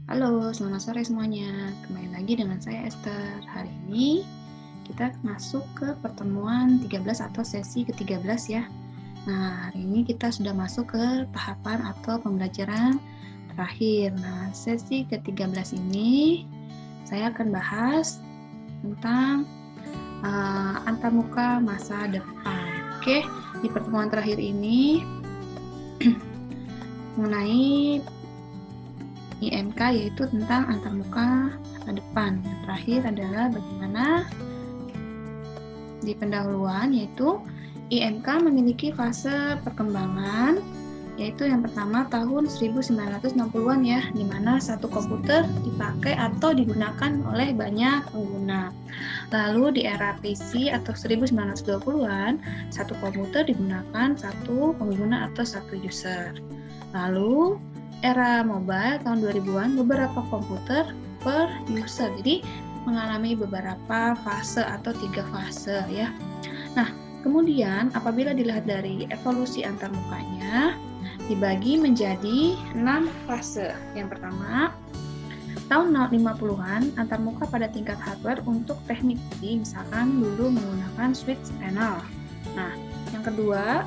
Halo, selamat sore semuanya. Kembali lagi dengan saya Esther. Hari ini kita masuk ke pertemuan 13 atau sesi ke-13 ya. Nah, hari ini kita sudah masuk ke tahapan atau pembelajaran terakhir. Nah, sesi ke-13 ini saya akan bahas tentang antarmuka masa depan. Oke, di pertemuan terakhir ini mengenai IMK yaitu tentang antarmuka masa depan. Yang terakhir adalah bagaimana di pendahuluan yaitu IMK memiliki fase perkembangan, yaitu yang pertama tahun 1960-an ya, di mana satu komputer dipakai atau digunakan oleh banyak pengguna. Lalu di era PC atau 1920-an, satu komputer digunakan satu pengguna atau satu user. Lalu era mobile tahun 2000-an, beberapa komputer per user. Jadi mengalami beberapa fase atau 3 fase ya. Nah, kemudian apabila dilihat dari evolusi antarmukanya, dibagi menjadi 6 fase. Yang pertama, tahun 50-an, antarmuka pada tingkat hardware untuk teknik. Jadi misalkan dulu menggunakan switch panel. Nah, yang kedua,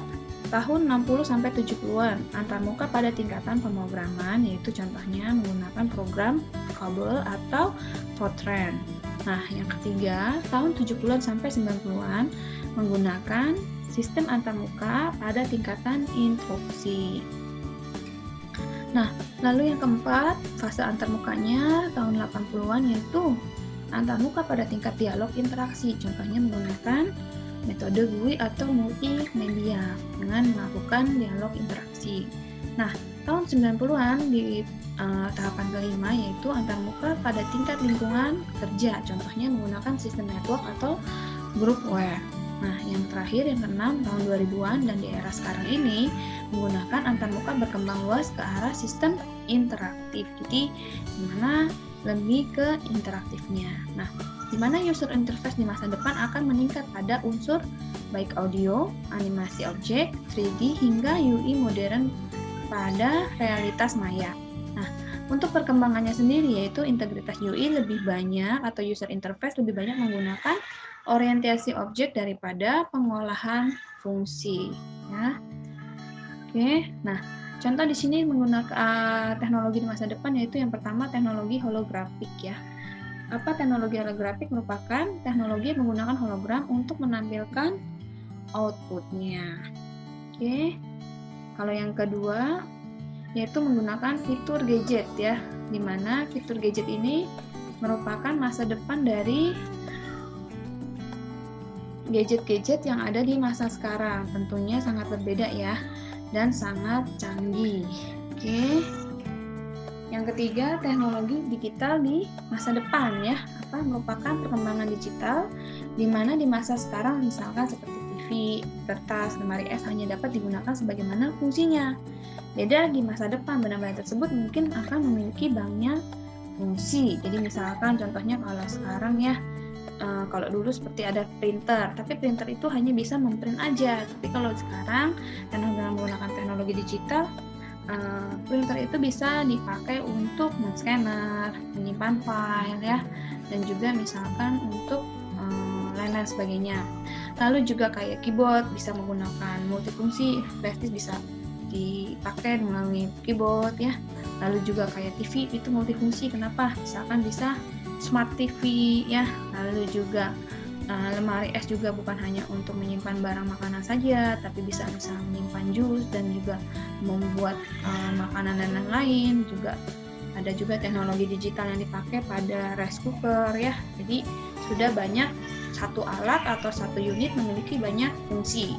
tahun 60-70-an, antarmuka pada tingkatan pemrograman, yaitu contohnya menggunakan program COBOL atau Fortran. Nah, yang ketiga, tahun 70-90-an, menggunakan sistem antarmuka pada tingkatan instruksi. Nah, lalu yang keempat, fase antarmukanya tahun 80-an, yaitu antarmuka pada tingkat dialog interaksi, contohnya menggunakan metode GUI atau multimedia dengan melakukan dialog interaksi. Nah, tahun 90-an di tahapan kelima yaitu antarmuka pada tingkat lingkungan kerja, contohnya menggunakan sistem network atau groupware. Nah, yang terakhir yang keenam tahun 2000-an dan di era sekarang ini menggunakan antarmuka berkembang luas ke arah sistem interaktif. Jadi, dimana lebih ke interaktifnya. Nah, di mana user interface di masa depan akan meningkat pada unsur baik audio, animasi objek, 3D, hingga UI modern pada realitas maya. Nah, untuk perkembangannya sendiri yaitu integritas UI lebih banyak atau user interface lebih banyak menggunakan orientasi objek daripada pengolahan fungsi. Ya. Oke, nah contoh di sini menggunakan teknologi di masa depan yaitu yang pertama teknologi holografik ya. Apa teknologi holografik? Merupakan teknologi menggunakan hologram untuk menampilkan outputnya. Oke. Kalau yang kedua yaitu menggunakan fitur gadget ya, di mana fitur gadget ini merupakan masa depan dari gadget-gadget yang ada di masa sekarang. Tentunya sangat berbeda ya dan sangat canggih. Oke. Yang ketiga, teknologi digital di masa depan ya, merupakan perkembangan digital di mana di masa sekarang misalkan seperti TV, kertas, lemari es hanya dapat digunakan sebagaimana fungsinya. Beda di masa depan, benda-benda tersebut mungkin akan memiliki banyak fungsi. Jadi misalkan contohnya kalau sekarang ya, kalau dulu seperti ada printer, tapi printer itu hanya bisa memprint aja. Tapi kalau sekarang dengan menggunakan teknologi digital, printer itu bisa dipakai untuk men-scanner, menyimpan file ya, dan juga misalkan untuk lain-lain sebagainya. Lalu juga kayak keyboard bisa menggunakan multifungsi, flashdisk bisa dipakai melalui keyboard ya. Lalu juga kayak TV itu multifungsi, kenapa? Misalkan bisa smart TV ya. Lalu juga lemari es juga bukan hanya untuk menyimpan barang makanan saja, tapi bisa misalnya menyimpan jus dan juga membuat makanan dan lain-lain. Juga ada juga teknologi digital yang dipakai pada rice cooker ya. Jadi sudah banyak, satu alat atau satu unit memiliki banyak fungsi.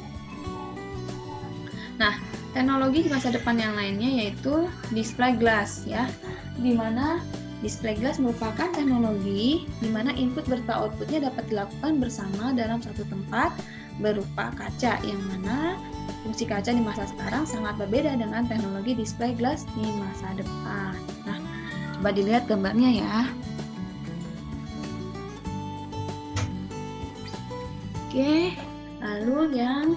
Nah, teknologi di masa depan yang lainnya yaitu display glass ya, di mana display glass merupakan teknologi di mana input beserta outputnya dapat dilakukan bersama dalam satu tempat berupa kaca, yang mana fungsi kaca di masa sekarang sangat berbeda dengan teknologi display glass di masa depan. Nah, coba dilihat gambarnya ya. Oke, lalu yang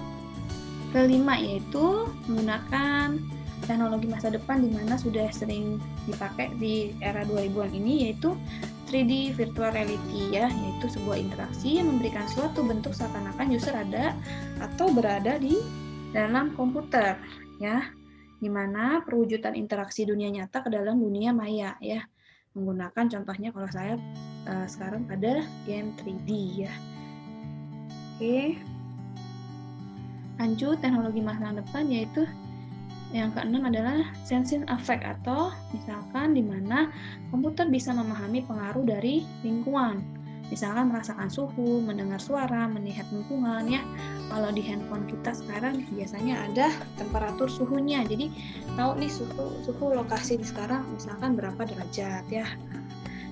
kelima yaitu menggunakan teknologi masa depan di mana sudah sering dipakai di era 2000-an ini, yaitu 3D virtual reality ya, yaitu sebuah interaksi yang memberikan suatu bentuk seakan-akan user ada atau berada di dalam komputer ya, dimana perwujudan interaksi dunia nyata ke dalam dunia maya ya, menggunakan contohnya kalau saya sekarang pada game 3D ya. Oke, lanjut teknologi masa depan, yaitu yang keenam adalah sensing effect, atau misalkan di mana komputer bisa memahami pengaruh dari lingkungan, misalkan merasakan suhu, mendengar suara, melihat lingkungan ya. Kalau di handphone kita sekarang biasanya ada temperatur suhunya, jadi tahu nih suhu lokasi di sekarang misalkan berapa derajat ya.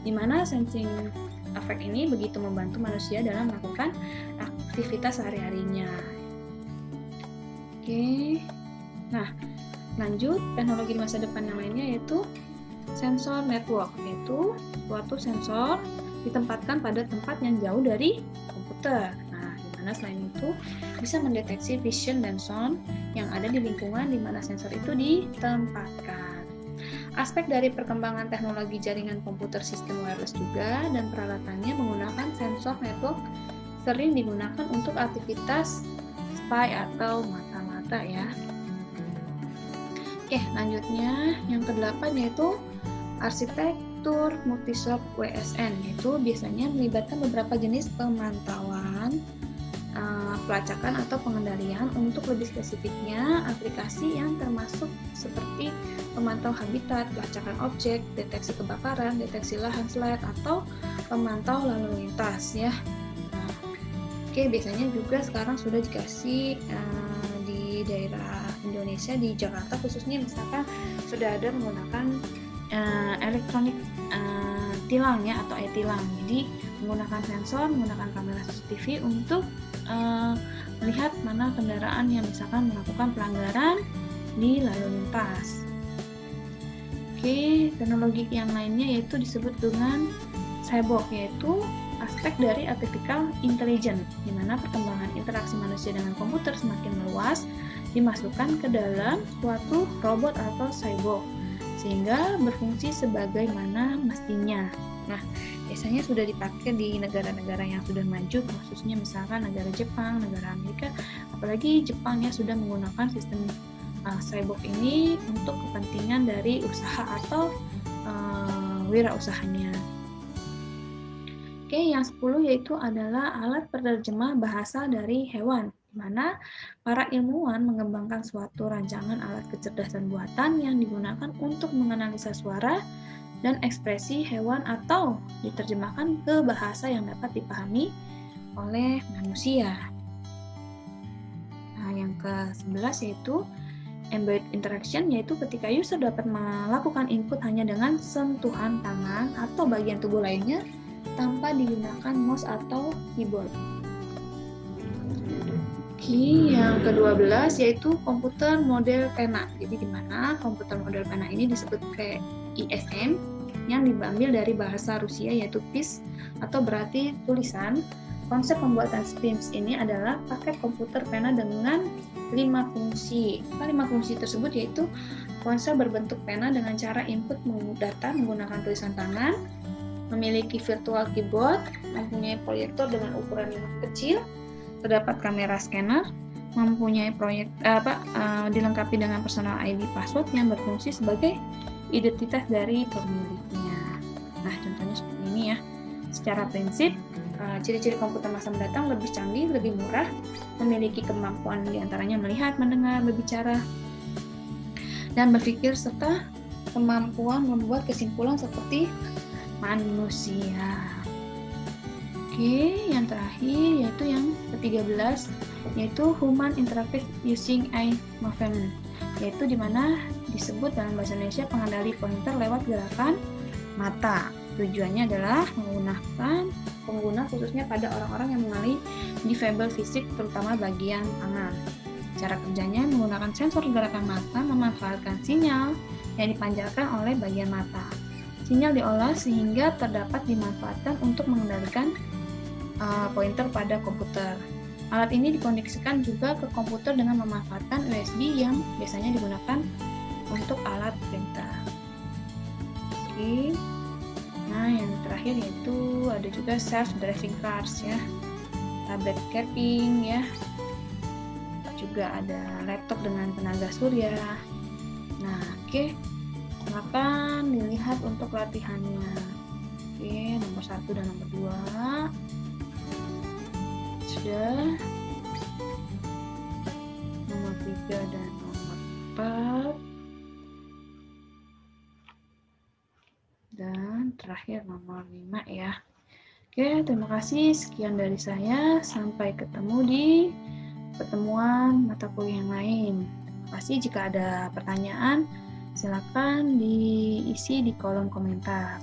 Di mana sensing effect ini begitu membantu manusia dalam melakukan aktivitas sehari-harinya. Oke, nah lanjut teknologi masa depan yang lainnya yaitu sensor network, yaitu suatu sensor ditempatkan pada tempat yang jauh dari komputer. Nah, di mana selain itu bisa mendeteksi vision dan sound yang ada di lingkungan di mana sensor itu ditempatkan. Aspek dari perkembangan teknologi jaringan komputer sistem wireless juga dan peralatannya menggunakan sensor network sering digunakan untuk aktivitas spy atau mata-mata ya. Oke, lanjutnya yang ke-8 yaitu arsitektur multiscope WSN, yaitu biasanya melibatkan beberapa jenis pemantauan, pelacakan atau pengendalian. Untuk lebih spesifiknya, aplikasi yang termasuk seperti pemantau habitat, pelacakan objek, deteksi kebakaran, deteksi lahan slide, atau pemantau lalu lintas ya. Oke, biasanya juga sekarang sudah dikasih di daerah Indonesia, di Jakarta khususnya misalkan sudah ada menggunakan elektronik tilang ya, atau e-tilang. Jadi menggunakan sensor, menggunakan kamera CCTV untuk melihat mana kendaraan yang misalkan melakukan pelanggaran di lalu lintas. Oke, teknologi yang lainnya yaitu disebut dengan cyborg, yaitu aspek dari artificial intelligence, di mana perkembangan interaksi manusia dengan komputer semakin meluas, dimasukkan ke dalam suatu robot atau cyborg, sehingga berfungsi sebagaimana mestinya. Nah, biasanya sudah dipakai di negara-negara yang sudah maju, khususnya misalkan negara Jepang, negara Amerika, apalagi Jepang ya sudah menggunakan sistem cyborg ini untuk kepentingan dari usaha atau wirausahanya. Oke, yang 10 yaitu adalah alat penerjemah bahasa dari hewan, di mana para ilmuwan mengembangkan suatu rancangan alat kecerdasan buatan yang digunakan untuk menganalisa suara dan ekspresi hewan atau diterjemahkan ke bahasa yang dapat dipahami oleh manusia. Nah, yang ke-11 yaitu embedded interaction, yaitu ketika user dapat melakukan input hanya dengan sentuhan tangan atau bagian tubuh lainnya tanpa digunakan mouse atau keyboard. Oke, yang ke-12 yaitu komputer model pena. Jadi di mana komputer model pena ini disebut kayak ISM yang diambil dari bahasa Rusia yaitu pis atau berarti tulisan. Konsep pembuatan SPIMS ini adalah paket komputer pena dengan 5 fungsi. 5 fungsi tersebut yaitu ponsel berbentuk pena dengan cara input data menggunakan tulisan tangan, memiliki virtual keyboard, mempunyai proyektor dengan ukuran yang kecil, terdapat kamera scanner, mempunyai dilengkapi dengan personal ID password yang berfungsi sebagai identitas dari pemiliknya. Nah, contohnya seperti ini ya. Secara prinsip, ciri-ciri komputer masa mendatang lebih canggih, lebih murah, memiliki kemampuan diantaranya melihat, mendengar, berbicara, dan berpikir, serta kemampuan membuat kesimpulan seperti manusia. Oke, yang terakhir yaitu yang ke-13 yaitu human interactive using eye movement, yaitu dimana disebut dalam bahasa Indonesia pengendali pointer lewat gerakan mata. Tujuannya adalah menggunakan pengguna khususnya pada orang-orang yang mengalami difabel fisik terutama bagian tangan. Cara kerjanya menggunakan sensor gerakan mata memanfaatkan sinyal yang dipancarkan oleh bagian mata. Sinyal diolah sehingga terdapat dimanfaatkan untuk mengendalikan pointer pada komputer. Alat ini dikoneksikan juga ke komputer dengan memanfaatkan USB yang biasanya digunakan untuk alat printer. Oke. Nah, yang terakhir yaitu ada juga self driving cars ya, tablet capping ya, juga ada laptop dengan tenaga surya. Nah, oke, silakan dilihat untuk latihannya. Oke, nomor 1 dan nomor 2 sudah, nomor 3 dan nomor 4, dan terakhir nomor 5 ya. Oke, terima kasih. Sekian dari saya. Sampai ketemu di pertemuan mata kuliah yang lain. Terima kasih. Jika ada pertanyaan, silakan diisi di kolom komentar.